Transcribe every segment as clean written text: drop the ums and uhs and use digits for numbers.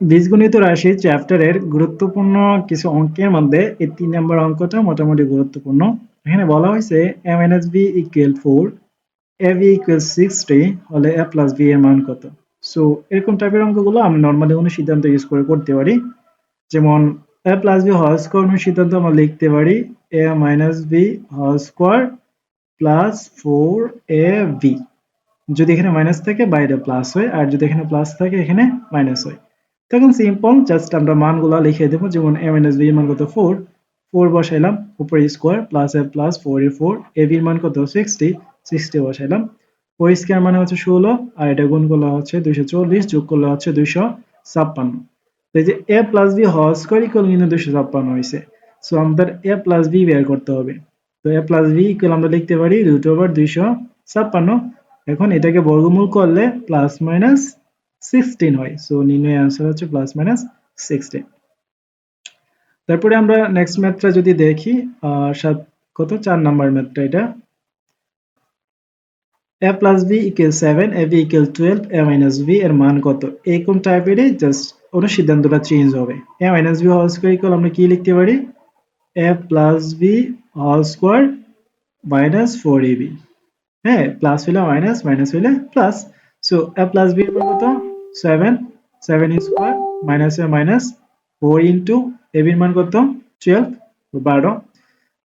বীজগণিত রাশি চ্যাপ্টারের গুরুত্বপূর্ণ কিছু অঙ্কের মধ্যে এই ৩ নম্বর অঙ্কটা মোটামুটি গুরুত্বপূর্ণ। এখানে বলা হয়েছে a minus b equal 4, ab equal 60 হলে a plus b এর মান কত? সো এরকম টাইপের অঙ্কগুলো আমরা নরমালি অনুসিদ্ধান্ত ইউজ করে করতে পারি। যেমন a plus b whole square অনুসিদ্ধান্ত আমরা লিখতে পারি a minus b whole square plus 4ab। যদি এখানে মাইনাস থাকে বাইরে প্লাস হয়, আর যদি এখানে প্লাস থাকে এখানে মাইনাস হয়। তখন সিম্পল জাস্ট আমরা মানগুলো লিখে দেবো। যেমন a minus b এর মান কত 4, 4 বসাইলাম, উপরে স্কয়ার প্লাস a প্লাস 4 এর 4, ab এর মান কত 60, 60 বসাইলাম, 4 স্কয়ার মানে হচ্ছে 16, আর এটা গুণ করলে হচ্ছে 240, যোগ করলে হচ্ছে 256। তো এই যে a plus b whole square equal কিন্তু 256 হইছে। সো আমাদের a প্লাস b বের করতে হবে। তো a প্লাস b ইকুয়াল আমরা লিখতে পারি √256। এখন এটাকে বর্গমূল করলে প্লাস মাইনাস 16 হয়। সো নির্ণয় आंसर হচ্ছে প্লাস মাইনাস 16। তারপরে আমরা নেক্সট ম্যাথটা যদি দেখি, সাত কত 4 নাম্বার ম্যাথটা এটা। a plus b equals 7, ab equals 12, a minus b এর মান কত? এরকম টাইপেরই জাস্ট অনুসিদ্ধান্তটা চেঞ্জ হবে। a minus b whole square equal আমরা কি লিখতে পারি? a plus b whole square minus 4ab। হ্যাঁ, প্লাস হইলে মাইনাস, মাইনাস হইলে plus. So a plus b এর মান কত 7, 7 square minus a minus 4 into ab এর মান কত 12, 12।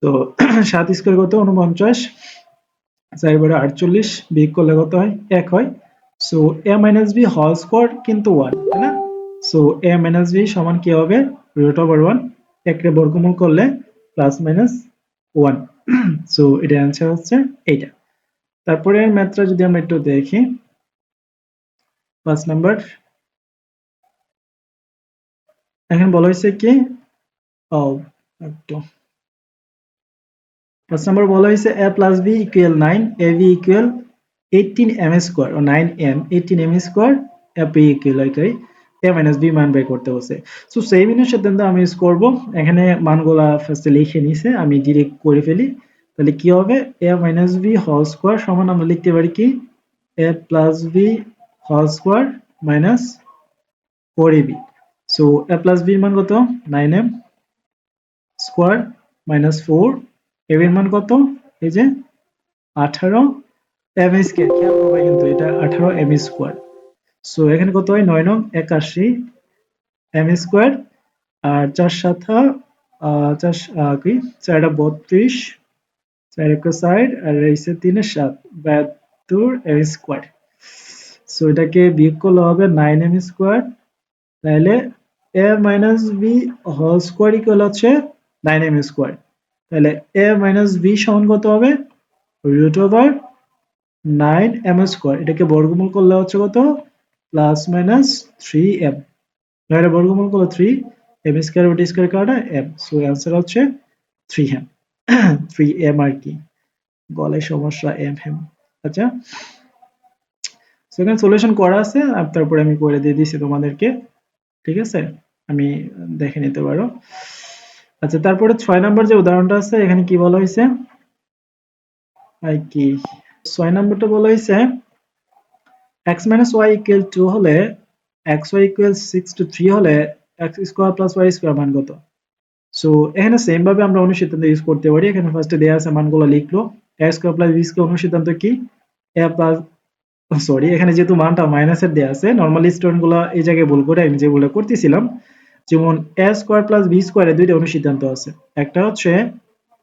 তো 7 স্কয়ার কত 49, 4 বারে 48, বিয়োগ করলে কত হয় 1 হয়। So a minus b whole square কিন্তু 1, তাই না? সো a মাইনাস b সমান কি হবে √1, একরে বর্গমূল করলে প্লাস মাইনাস 1। সো এটার অ্যান্সার হচ্ছে এইটা। তারপরে ম্যাথটা যদি আমরা একটু দেখি, 5 নাম্বার। এখন বলা হয়েছে কি, ও একটু 5 নাম্বার বলা হয়েছে a plus b equal 9, ab equal 18m square ও 9m 18m square, ab equal a minus b মান বের করতে বলছে। সো সেম সিদ্ধান্ত আমি ইউজ করব। এখানে মানগুলা ফার্স্টে লিখে নিছে, আমি ডিরেক্ট করে ফেলি। তাহলে কি হবে a minus b whole square সমান আমরা লিখতে পারি কি a plus b whole square minus 4ab। So a plus b এর মান কত 9m স্কয়ার মাইনাস 4, ab এর মান কত এই যে 18 m স্কয়ার। খেয়াল করবে কিন্তু এটা 18 m স্কয়ার। সো এখানে কত হয় 9 নং 81 m স্কয়ার, আর 4 সাথা 4 কি 4 32, 4 1 60, আর রয়েছে 3 7, 72 m স্কয়ার। সো এটাকে বিয়োগ করলে হবে 9m স্কয়ার। তাহলে a minus b whole square equal হচ্ছে 9m স্কয়ার। তাহলে a মাইনাস b সমান কত হবে √9m স্কয়ার। এটাকে বর্গমূল করলে হচ্ছে কত প্লাস মাইনাস 3m। এটা বর্গমূল করলে 3, m স্কয়ার √t স্কয়ার কাটা m। সো অ্যানসার হচ্ছে 3m। 3m আর কি, গলায় সমস্যা m হেম। আচ্ছা, সেখানে সলিউশন করা আছে, আর তারপরে আমি করে দিয়ে দিয়েছি তোমাদেরকে। ঠিক আছে, আমি দেখে নিতে পারো। আচ্ছা, তারপরে 6 নাম্বার যে উদাহরণটা আছে এখানে কি বলা হয়েছে, কি 6 নাম্বারটা বলা হয়েছে x minus y equal 2 হলে xy equal 6 to 3 হলে x square plus y square মান কত? সো এখানে সেম ভাবে আমরা অনুসিদ্ধান্ত ইউজ করতে পারি। এখানে ফার্স্টে দেয়া আছে মানগুলো লিখলো, a square plus b square অনুসিদ্ধান্ত কি a plus, সরি এখানে যেহেতু মানটা মাইনাসের দেয়া আছে, নরমালি স্টুডেন্টগুলো এই জায়গায় ভুল করে আমি যেগুলো করতেছিলাম। যেমন a square plus b square এর দুইটা অনুসিদ্ধান্ত আছে। একটা হচ্ছে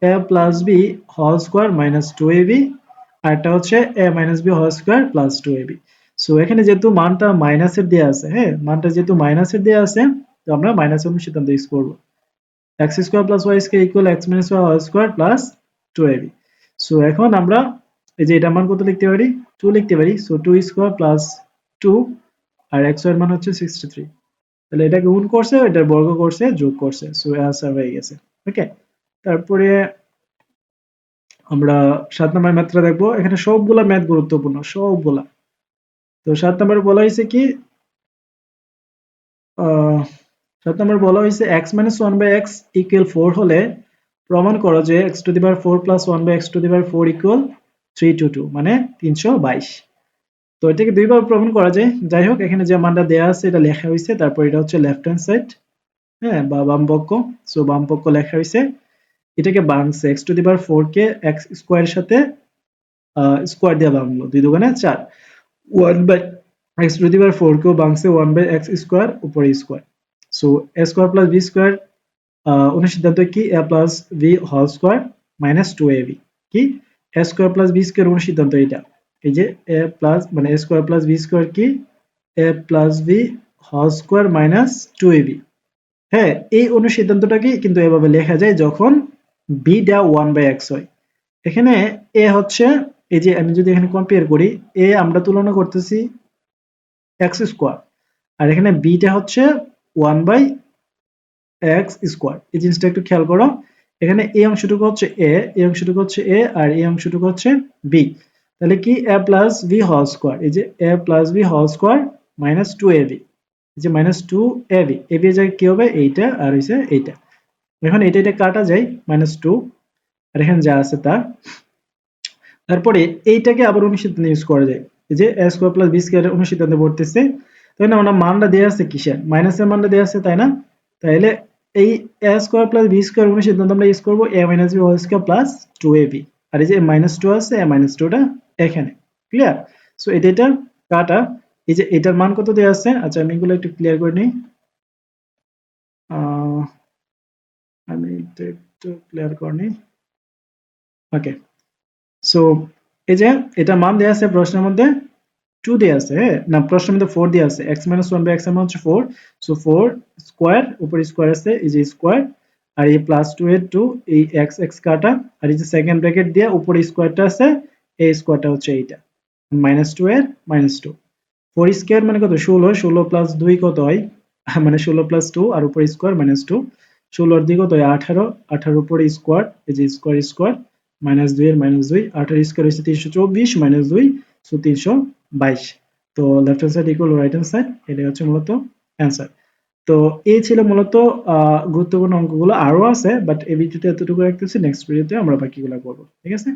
a plus b whole square minus 2ab, আর একটা হচ্ছে a minus b whole square plus 2ab। So এখানে যেহেতু মানটা মাইনাসের দেয়া আছে, হ্যাঁ মানটা যেহেতু মাইনাসের দেয়া আছে, তো আমরা মাইনাস অনুসিদ্ধান্ত ইউজ করব। x square plus y square equal x minus y whole square plus 2ab। So এখন আমরা এই যে এটা মান কত লিখতে পারি 2 লিখতে পারি। সো 2 স্কয়ার প্লাস 2, আর x এর মান হচ্ছে 63। তাহলে এটাকে গুণ করছে, এটার বর্গ করছে, যোগ করছে। সো অ্যানসার হয়ে গেছে। ওকে, তারপরে আমরা 7 নম্বর ম্যাথটা দেখবো। এখানে সবগুলা ম্যাথ গুরুত্বপূর্ণ, সবগুলা। তো 7 নম্বরে বলা হয়েছে কি, 7 নম্বর বলা হয়েছে x minus 1 by x equal 4 হলে প্রমাণ করো যে x to the power 4 plus 1 by x to the power 4 equal 322, মানে 322। তো এটাকে দুইবার প্রমাণ করা যায়। যাই হোক, এখানে যে মানটা দেয়া আছে এটা লেখা হয়েছে, তারপর এটা হচ্ছে লেফট হ্যান্ড সাইড, হ্যাঁ, বা বাম পক্ষ। সো বাম পক্ষ লেখা হয়েছে, এটাকে ভাঙছে x টু দি পাওয়ার 4 কে x স্কয়ার এর সাথে স্কয়ার দিয়ে ভাঙলো, 2 দুগুণে 4, 1 by x to the power 4 কেও ভাঙছে 1 বাই x স্কয়ার উপরে square. So a square plus b square অনুসিদ্ধান্ত কি, a plus b whole square minus 2ab। কি, a square plus b square অনুসিদ্ধান্ত এটা, এই যে a প্লাস মানে a square plus b square কি, a plus b whole square minus 2ab। হ্যাঁ, এই অনুসিদ্ধান্তটাকে কিন্তু এভাবে লেখা যায় যখন b টা 1 বাই x হয়। এখানে a হচ্ছে, এই যে আমি যদি এখানে কম্পেয়ার করি, a আমরা তুলনা করতেছি x স্কয়ার, আর এখানে b টা হচ্ছে 1 বাই x স্কয়ার। এই জিনিসটা একটু খেয়াল করো, এখানে এই অংশটুকু হচ্ছে a, এই অংশটুকু হচ্ছে a, আর এই অংশটুকু হচ্ছে b। তাহলে কি, a plus b whole square, এই যে a plus b whole square minus 2ab, এই যে মাইনাস 2ab, ab এর জায়গায় কি হবে, এইটা আর হইছে এইটা। এখন এটা এটা কাটা যায়, মাইনাস 2, আর এখানে যা আছে তা। তারপরে এইটাকে আবার অনুসিদ্ধান্ত ইউজ করা যায়, এই যে a square plus b square অনুসিদ্ধান্তে পড়তেছে, তাই না, আমরা মানটা দেয়া আছে কিসের, মাইনাসের মানটা দেয়া আছে, তাই না। তাহলে এই a square plus b square অনুসিদ্ধান্ত আমরা ইউজ করব a minus b whole square plus 2ab, আর এই যে মাইনাস 2 আছে, a মাইনাস 2 টা এখানে, ক্লিয়ার। সো এটা কাটা, এই যে এটার মান কত দেয়া আছে, আচ্ছা আমি এগুলো একটু ক্লিয়ার করে নিই, আমি এটা একটু ক্লিয়ার করে নিই। ওকে, সো এই যে এটা মান দেয়া আছে প্রশ্নের মধ্যে 2 দেয়া আছে, হ্যাঁ, না প্রশ্নের মধ্যে 4 দেয়া আছে, x 1 বাই x এর মান হচ্ছে 4, সো 4 স্কয়ার, উপরে স্কয়ার আছে, এই যে স্কয়ার, আর এই প্লাস 2 এর 2, এই x x কাটা, আর এই যে সেকেন্ড ব্র্যাকেট দিয়ে উপরে স্কয়ারটা আছে, এই স্কয়ারটা হচ্ছে এইটা, মাইনাস 2 এর মাইনাস 2, 4 স্কয়ার মানে কত, 16, 16 প্লাস 2 কত হয়, মানে 16 প্লাস 2 আর উপরে স্কয়ার মাইনাস 2, 16 এর 2 কত হয় 18, 18 উপরে স্কয়ার, এই যে স্কয়ার স্কয়ার, মাইনাস 2 এর মাইনাস 2, 18 স্কয়ার হচ্ছে 324 মাইনাস 2, সো 322। তো left hand side equal right hand side, এটা হচ্ছে মূলত অ্যান্সার। তো এই ছিল মূলত গুরুত্বপূর্ণ অঙ্কগুলো, আরো আছে বাট এই ভিডিওতে এতটুকু রাখতেছি, নেক্সট ভিডিওতে আমরা বাকিগুলো করব, ঠিক আছে।